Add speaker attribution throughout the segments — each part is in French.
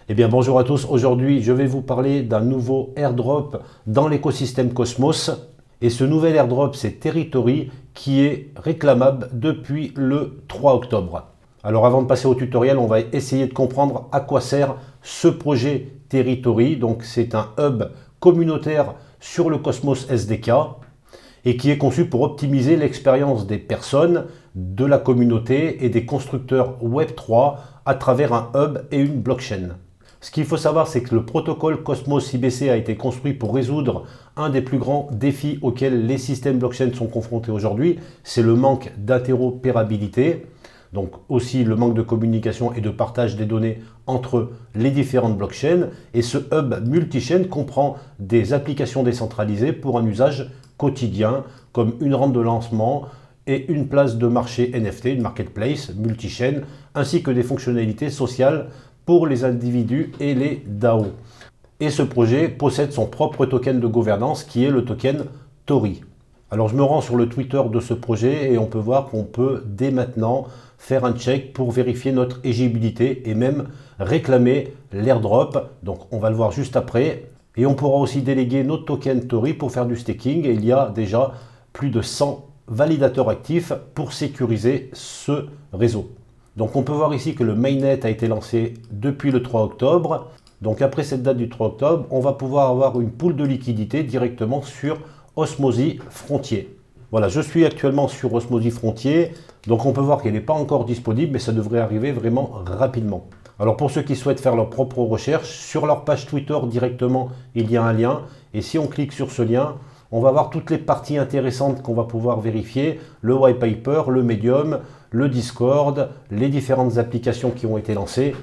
Speaker 1: Eh bien bonjour à tous, aujourd'hui je vais vous parler d'un nouveau airdrop dans l'écosystème Cosmos. Et ce nouvel airdrop c'est Territory qui est réclamable depuis le 3 octobre. Alors avant de passer au tutoriel, on va essayer de comprendre à quoi sert ce projet Territory. Donc c'est un hub communautaire sur le Cosmos SDK et qui est conçu pour optimiser l'expérience des personnes, de la communauté et des constructeurs Web3 à travers un hub et une blockchain. Ce qu'il faut savoir, c'est que le protocole Cosmos IBC a été construit pour résoudre un des plus grands défis auxquels les systèmes blockchain sont confrontés aujourd'hui, c'est le manque d'interopérabilité, donc aussi le manque de communication et de partage des données entre les différentes blockchains. Et ce hub multi-chain comprend des applications décentralisées pour un usage quotidien, comme une rampe de lancement et une place de marché NFT, une marketplace multi-chain, ainsi que des fonctionnalités sociales pour les individus et les DAO. Et ce projet possède son propre token de gouvernance qui est le token Tori. Alors je me rends sur le Twitter de ce projet et on peut voir qu'on peut dès maintenant faire un check pour vérifier notre éligibilité et même réclamer l'airdrop. Donc on va le voir juste après. Et on pourra aussi déléguer notre token Tori pour faire du staking. Et il y a déjà plus de 100 validateurs actifs pour sécuriser ce réseau. Donc on peut voir ici que le mainnet a été lancé depuis le 3 octobre. Donc après cette date du 3 octobre, on va pouvoir avoir une pool de liquidité directement sur Osmosis Frontier. Voilà, je suis actuellement sur Osmosis Frontier. Donc on peut voir qu'elle n'est pas encore disponible, mais ça devrait arriver vraiment rapidement. Alors pour ceux qui souhaitent faire leur propre recherche, sur leur page Twitter directement, il y a un lien. Et si on clique sur ce lien, on va voir toutes les parties intéressantes qu'on va pouvoir vérifier, le white paper, le Medium, le Discord, les différentes applications qui ont été lancées,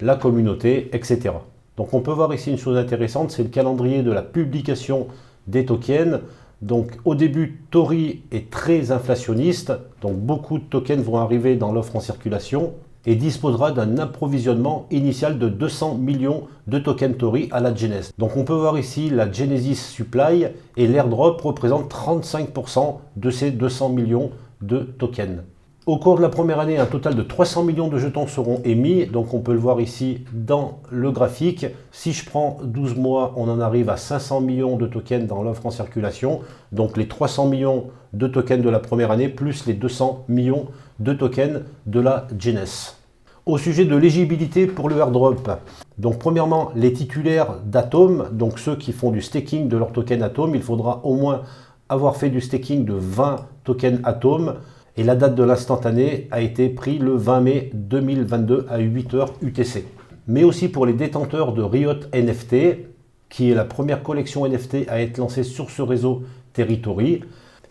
Speaker 1: la communauté, etc. Donc on peut voir ici une chose intéressante, c'est le calendrier de la publication des tokens. Donc au début, Tori est très inflationniste, donc beaucoup de tokens vont arriver dans l'offre en circulation et disposera d'un approvisionnement initial de 200 millions de tokens Tori à la Genesis. Donc on peut voir ici la Genesis Supply et l'airdrop représente 35% de ces 200 millions de tokens. Au cours de la première année, un total de 300 millions de jetons seront émis, donc on peut le voir ici dans le graphique. Si je prends 12 mois, on en arrive à 500 millions de tokens dans l'offre en circulation, donc les 300 millions de tokens de la première année, plus les 200 millions de tokens de la Genesis. Au sujet de l'éligibilité pour le airdrop, donc premièrement, les titulaires d'Atom, donc ceux qui font du staking de leur token Atom, il faudra au moins avoir fait du staking de 20 tokens Atom. Et la date de l'instantané a été prise le 20 mai 2022 à 8h UTC. Mais aussi pour les détenteurs de Riot NFT, qui est la première collection NFT à être lancée sur ce réseau Territory.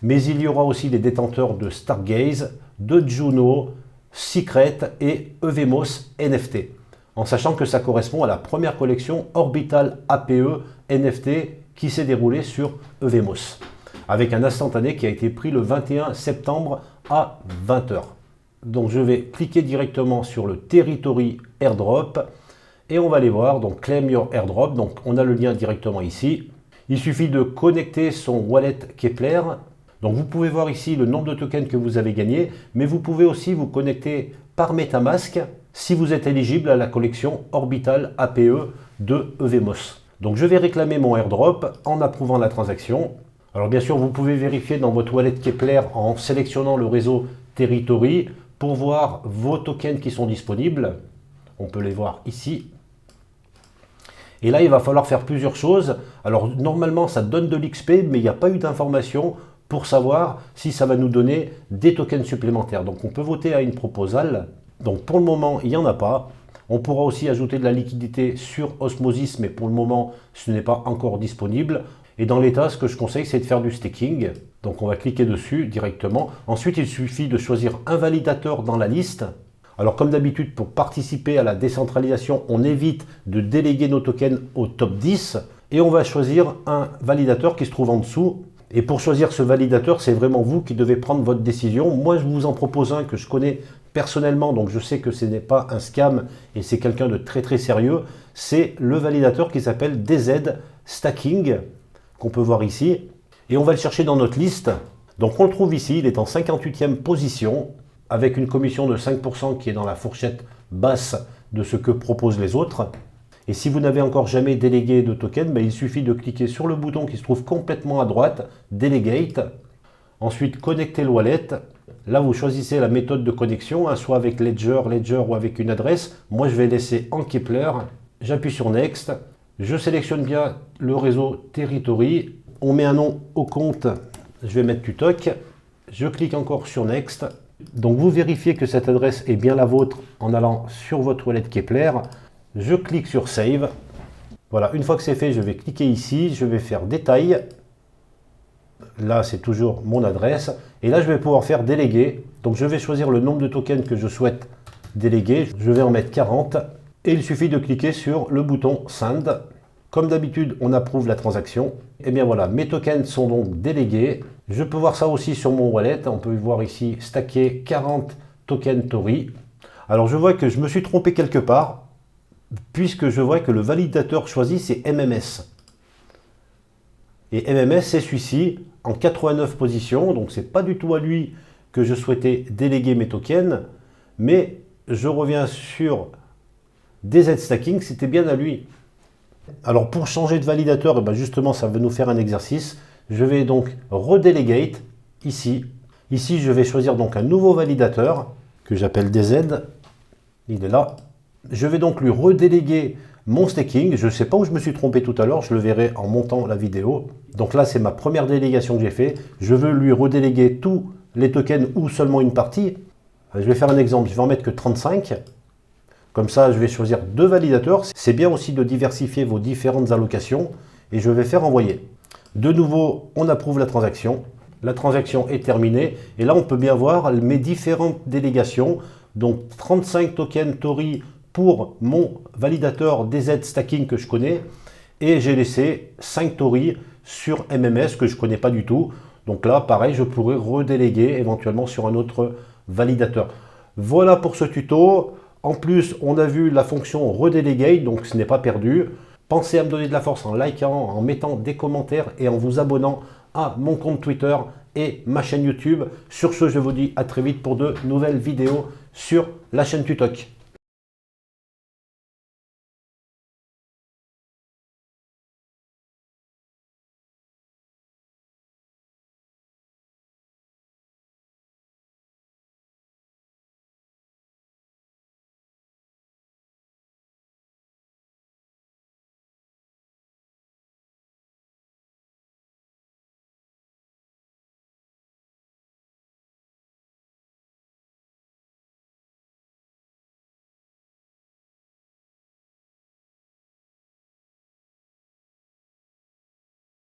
Speaker 1: Mais il y aura aussi les détenteurs de Stargaze, de Juno, Secret et Evemos NFT. En sachant que ça correspond à la première collection Orbital APE NFT qui s'est déroulée sur Evemos, avec un instantané qui a été pris le 21 septembre à 20h. Donc je vais cliquer directement sur le Territory Airdrop et on va aller voir, donc Claim Your Airdrop, donc on a le lien directement ici. Il suffit de connecter son wallet Keplr. Donc vous pouvez voir ici le nombre de tokens que vous avez gagné, mais vous pouvez aussi vous connecter par MetaMask si vous êtes éligible à la collection Orbital APE de Evemos. Donc je vais réclamer mon airdrop en approuvant la transaction. Alors bien sûr, vous pouvez vérifier dans votre wallet Keplr en sélectionnant le réseau Territory pour voir vos tokens qui sont disponibles. On peut les voir ici. Et là, il va falloir faire plusieurs choses. Alors normalement, ça donne de l'XP, mais il n'y a pas eu d'information pour savoir si ça va nous donner des tokens supplémentaires. Donc on peut voter à une proposal. Donc pour le moment, il n'y en a pas. On pourra aussi ajouter de la liquidité sur Osmosis, mais pour le moment, ce n'est pas encore disponible. Et dans l'état, ce que je conseille, c'est de faire du staking. Donc on va cliquer dessus directement. Ensuite, il suffit de choisir un validateur dans la liste. Alors comme d'habitude, pour participer à la décentralisation, on évite de déléguer nos tokens au top 10. Et on va choisir un validateur qui se trouve en dessous. Et pour choisir ce validateur, c'est vraiment vous qui devez prendre votre décision. Moi, je vous en propose un que je connais personnellement, donc je sais que ce n'est pas un scam et c'est quelqu'un de très très sérieux. C'est le validateur qui s'appelle DZ Stacking, qu'on peut voir ici. Et on va le chercher dans notre liste. Donc on le trouve ici, il est en 58e position, avec une commission de 5% qui est dans la fourchette basse de ce que proposent les autres. Et si vous n'avez encore jamais délégué de token, ben, il suffit de cliquer sur le bouton qui se trouve complètement à droite, Delegate. Ensuite, connecter le wallet. Là, vous choisissez la méthode de connexion, hein, soit avec Ledger ou avec une adresse. Moi, je vais laisser en Keplr. J'appuie sur Next. Je sélectionne bien le réseau Territory. On met un nom au compte. Je vais mettre Tutok. Je clique encore sur Next. Donc, vous vérifiez que cette adresse est bien la vôtre en allant sur votre wallet Keplr. Je clique sur Save. Voilà, une fois que c'est fait, je vais cliquer ici. Je vais faire Détail. Là, c'est toujours mon adresse. Et là, je vais pouvoir faire déléguer. Donc, je vais choisir le nombre de tokens que je souhaite déléguer. Je vais en mettre 40. Et il suffit de cliquer sur le bouton Send. Comme d'habitude, on approuve la transaction. Et bien voilà, mes tokens sont donc délégués. Je peux voir ça aussi sur mon wallet. On peut voir ici stacker 40 tokens Tori. Alors, je vois que je me suis trompé quelque part, puisque je vois que le validateur choisi, c'est MMS. Et MMS, c'est celui-ci, en 89 positions. Donc, ce n'est pas du tout à lui que je souhaitais déléguer mes tokens. Mais je reviens sur DZ Stacking, c'était bien à lui. Alors, pour changer de validateur, justement, ça va nous faire un exercice. Je vais donc redélégate ici. Ici, je vais choisir donc un nouveau validateur que j'appelle DZ. Il est là. Je vais donc lui redéléguer mon staking. Je ne sais pas où je me suis trompé tout à l'heure, je le verrai en montant la vidéo. Donc là, c'est ma première délégation que j'ai fait. Je veux lui redéléguer tous les tokens ou seulement une partie. Je vais faire un exemple, je vais en mettre que 35. Comme ça, je vais choisir 2 validateurs. C'est bien aussi de diversifier vos différentes allocations. Et je vais faire envoyer. De nouveau, on approuve la transaction. La transaction est terminée. Et là, on peut bien voir mes différentes délégations. Donc 35 tokens Tori pour mon validateur DZ Stacking que je connais. Et j'ai laissé 5 Tori sur MMS que je ne connais pas du tout. Donc là, pareil, je pourrais redéléguer éventuellement sur un autre validateur. Voilà pour ce tuto. En plus, on a vu la fonction redélégate, donc ce n'est pas perdu. Pensez à me donner de la force en likant, en mettant des commentaires et en vous abonnant à mon compte Twitter et ma chaîne YouTube. Sur ce, je vous dis à très vite pour de nouvelles vidéos sur la chaîne Tutok.